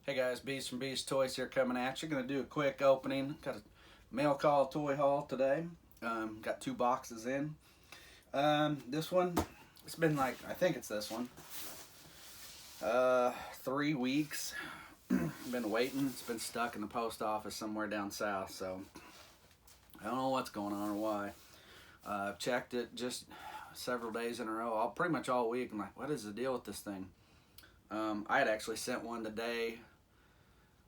Hey guys, Beast from Beast Toys here coming at you. Gonna do a quick opening. Got a mail call toy haul today. Got two boxes in. This one, it's been like, I think it's this one. 3 weeks. Been waiting. It's been stuck in the post office somewhere down south, so I don't know what's going on or why. I've checked it just several days in a row, pretty much all week. I'm like, what is the deal with this thing? I had actually sent one today.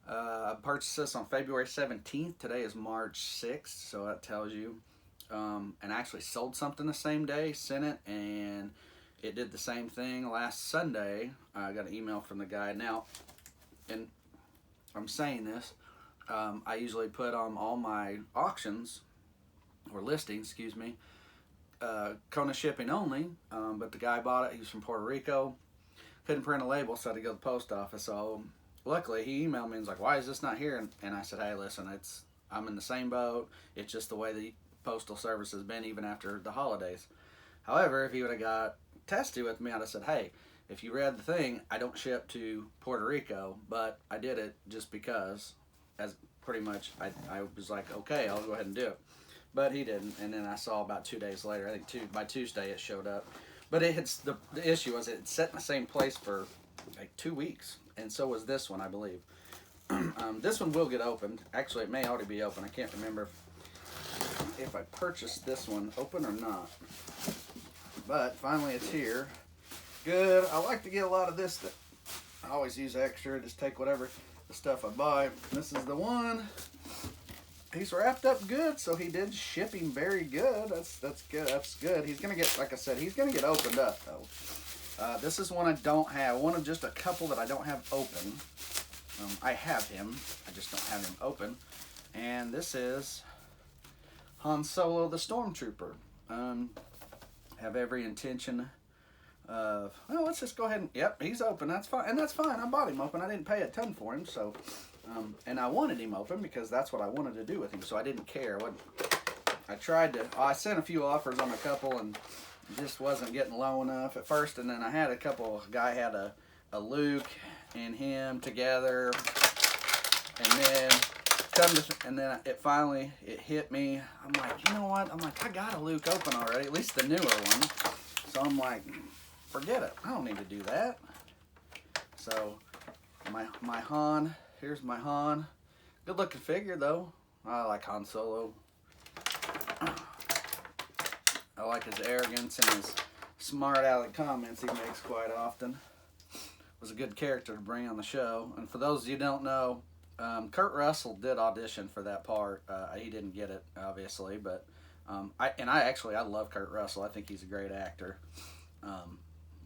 I purchased this on February 17th. Today is March 6th, so that tells you. And I actually sold something the same day, sent it, and it did the same thing last Sunday. I got an email from the guy. Now, and I'm saying this, I usually put on all my auctions, or listings, excuse me, Kona shipping only, but the guy bought it. He was from Puerto Rico. Couldn't print a label, so I had to go to the post office. So luckily, he emailed me and was like, "Why is this not here?" And I said, "Hey, listen, I'm in the same boat. It's just the way the postal service has been even after the holidays." However, if he would have got testy with me, I'd have said, "Hey, if you read the thing, I don't ship to Puerto Rico, but I did it just because, as pretty much, I was like, okay, I'll go ahead and do it." But he didn't, and then I saw about 2 days later, I think by Tuesday it showed up. But the issue was it sat in the same place for like 2 weeks, and so was this one, I believe. This one will get opened. Actually, it may already be open. I can't remember if I purchased this one open or not. But finally, it's here. Good. I like to get a lot of this. I always use extra. Just take whatever the stuff I buy. This is the one. He's wrapped up good, so he did ship him very good. That's good. That's good. He's gonna get, like I said, he's gonna get opened up though. This is one I don't have. One of just a couple that I don't have open. I have him. I just don't have him open. And this is Han Solo, the Stormtrooper. Have every intention of. Well, let's just go ahead and. Yep, he's open. That's fine, and that's fine. I bought him open. I didn't pay a ton for him, so. And I wanted him open because that's what I wanted to do with him, so I didn't care. I tried to. I sent a few offers on a couple and just wasn't getting low enough at first, and then I had a couple. A guy had a Luke and him together, and then it finally hit me. I'm like, you know what? I'm like, I got a Luke open already, at least the newer one. So I'm like, forget it. I don't need to do that. So my Han. Here's my Han. Good looking figure though. I like Han Solo. I like his arrogance and his smart aleck comments he makes quite often. Was a good character to bring on the show. And for those of you who don't know, Kurt Russell did audition for that part. He didn't get it, obviously, but I love Kurt Russell. I think he's a great actor.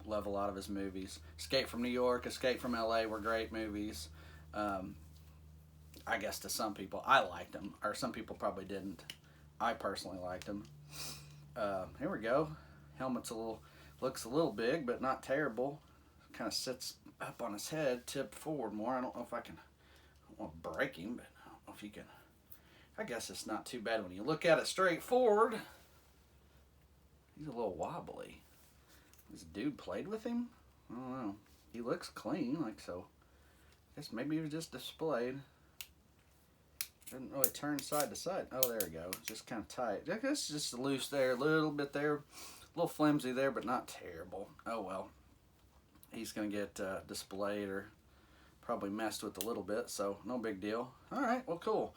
Love a lot of his movies. Escape from New York, Escape from LA were great movies. I guess to some people, I liked them, or some people probably didn't. I personally liked them. Here we go. Helmet's looks a little big, but not terrible. Kind of sits up on his head, tipped forward more. I don't know if I don't want to break him, but I don't know if you can. I guess it's not too bad when you look at it straight forward. He's a little wobbly. This dude played with him? I don't know. He looks clean, like so. I guess maybe he was just displayed. Didn't really turn side to side. Oh, there we go. Just kind of tight. I guess just loose there, a little bit there. A little flimsy there, but not terrible. Oh, well. He's going to get displayed or probably messed with a little bit, so no big deal. All right, well, cool.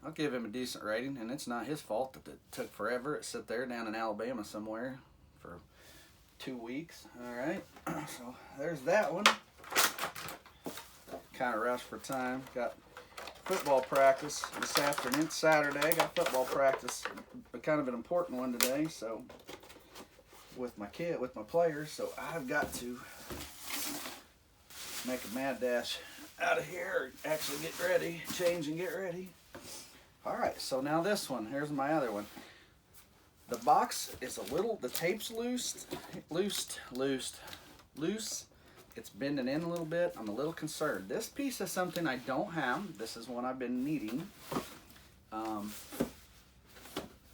I'll give him a decent rating, and it's not his fault that it took forever. It sat there down in Alabama somewhere for 2 weeks. All right, so there's that one. Kind of rushed for time. Got football practice this afternoon. It's Saturday. Got football practice, kind of an important one today. So with my players. So I've got to make a mad dash out of here. Actually get ready, change and get ready. All right. So now this one. Here's my other one. The box is the tape's loose. It's bending in a little bit. I'm a little concerned. This piece is something I don't have. This is one I've been needing.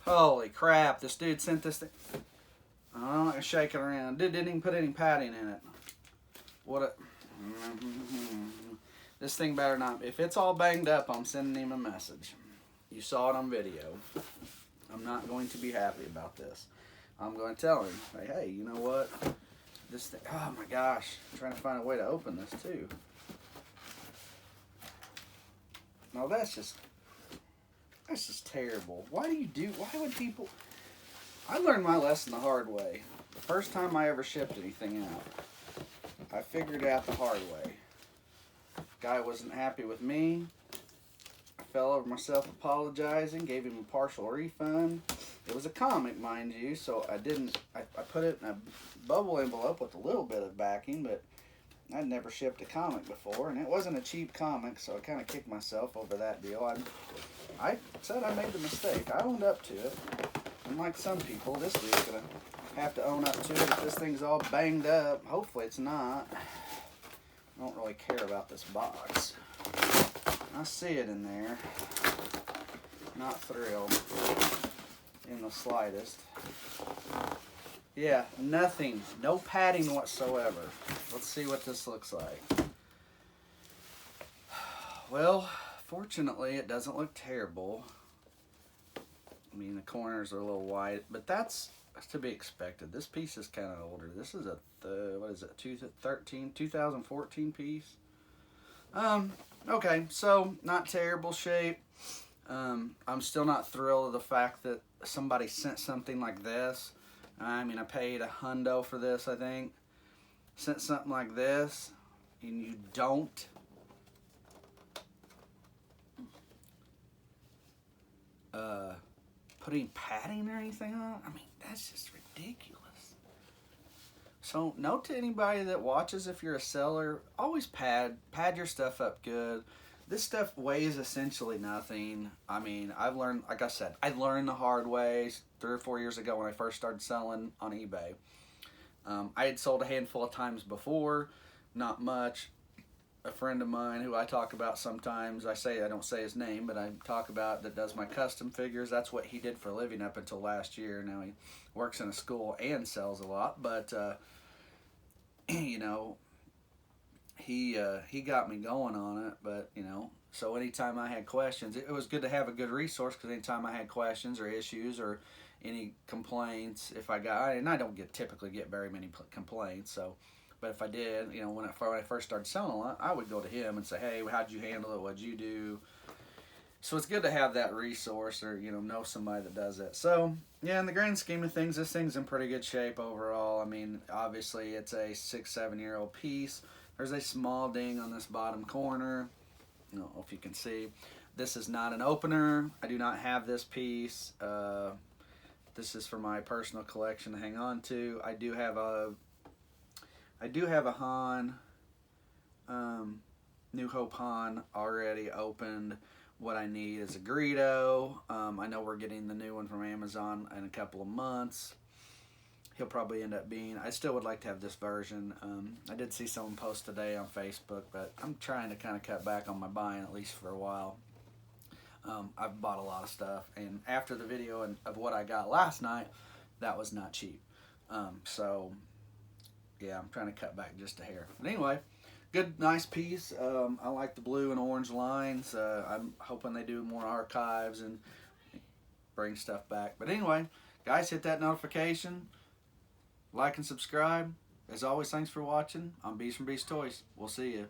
Holy crap, this dude sent this thing. I'm not going to shake it around. Didn't even put any padding in it. What a... This thing better not, if it's all banged up, I'm sending him a message. You saw it on video. I'm not going to be happy about this. I'm going to tell him, hey, you know what? This thing, oh my gosh, I'm trying to find a way to open this too. No, that's just terrible. Why would people, I learned my lesson the hard way. The first time I ever shipped anything out, I figured it out the hard way. Guy wasn't happy with me. I fell over myself apologizing, gave him a partial refund. It was a comic, mind you, so I put it in a bubble envelope with a little bit of backing, but I'd never shipped a comic before, and it wasn't a cheap comic, so I kind of kicked myself over that deal. I said I made the mistake. I owned up to it. Unlike some people, this dude's going to have to own up to it if this thing's all banged up. Hopefully it's not. I don't really care about this box. I see it in there. Not thrilled in the slightest. Yeah, nothing. No padding whatsoever. Let's see what this looks like. Well, fortunately, it doesn't look terrible. I mean, the corners are a little wide, but that's to be expected. This piece is kind of older. This is what is it, 2014 piece? Okay, so not terrible shape. I'm still not thrilled with the fact that somebody sent something like this. I mean, I paid $100 for this, I think. Sent something like this, and you don't put any padding or anything on it. I mean, that's just ridiculous. So, note to anybody that watches, if you're a seller, always pad your stuff up good. This stuff weighs essentially nothing. I mean, I've learned, like I said, I learned the hard way 3 or 4 years ago when I first started selling on eBay. I had sold a handful of times before, not much. A friend of mine who I talk about sometimes, I don't say his name, but I talk about, that does my custom figures. That's what he did for a living up until last year. Now he works in a school and sells a lot, but you know, he got me going on it. But you know, so anytime I had questions, it was good to have a good resource, because anytime I had questions or issues or any complaints, if I got, and I don't typically get very many complaints, so, but if I did, you know, when I first started selling a lot, I would go to him and say, hey, how'd you handle it? What'd you do? So it's good to have that resource, or, you know somebody that does it. So, yeah, in the grand scheme of things, this thing's in pretty good shape overall. I mean, obviously, it's a 6-7-year-old piece. There's a small ding on this bottom corner. I don't know if you can see. This is not an opener. I do not have this piece. This is for my personal collection to hang on to. I do have a Han, New Hope Han already opened. What I need is a Greedo. I know we're getting the new one from Amazon in a couple of months. He'll probably end up being, I still would like to have this version. I did see someone post today on Facebook, but I'm trying to kind of cut back on my buying, at least for a while. I've bought a lot of stuff, and after the video of what I got last night, that was not cheap. So, yeah, I'm trying to cut back just a hair. But anyway, good, nice piece. I like the blue and orange lines. I'm hoping they do more archives and bring stuff back. But anyway, guys, hit that notification, like and subscribe. As always, thanks for watching. I'm Beast from Beast Toys. We'll see you.